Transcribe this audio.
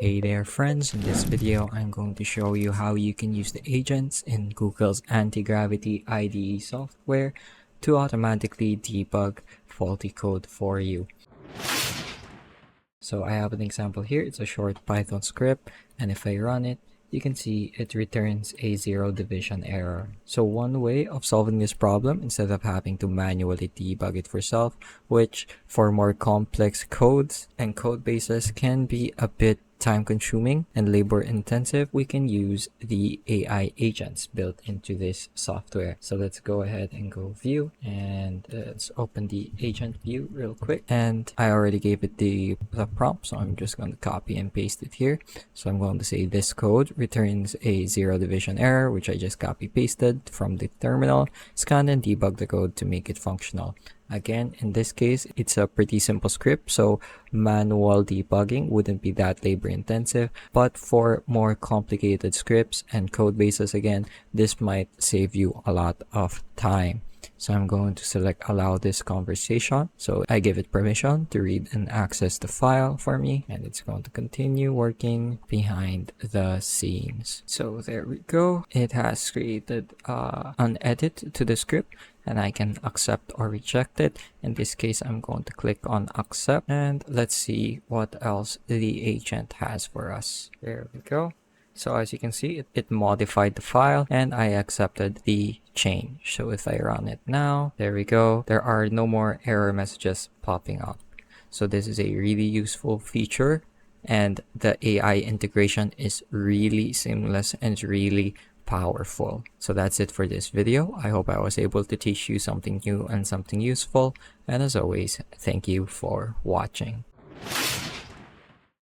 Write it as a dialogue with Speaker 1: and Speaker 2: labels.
Speaker 1: Hey there friends, in this video I'm going to show you how you can use the agents in Google's Antigravity IDE software to automatically debug faulty code for you. So I have an example here. It's a short Python script, and if I run it, you can see it returns a zero division error. So one way of solving this problem, instead of having to manually debug it for yourself, which for more complex codes and code bases can be a bit time consuming and labor intensive, we can use the AI agents built into this software. So let's go ahead and go view, and let's open the agent view real quick. And I already gave it the prompt, so I'm just going to copy and paste it here. So I'm going to say this code returns a zero division error, which I just copy pasted from the terminal. Scan and debug the code to make it functional. Again, in this case, it's a pretty simple script, so manual debugging wouldn't be that labor intensive. But for more complicated scripts and code bases, again, this might save you a lot of time. So I'm going to select allow this conversation. So I give it permission to read and access the file for me, and it's going to continue working behind the scenes. So there we go. It has created an edit to the script, and I can accept or reject it. In this case, I'm going to click on accept, and let's see what else the agent has for us. There we go. So as you can see, it modified the file, and I accepted the change. So if I run it now, there we go. There are no more error messages popping up. So this is a really useful feature, and the AI integration is really seamless and really powerful. So that's it for this video. I hope I was able to teach you something new and something useful. And as always, thank you for watching.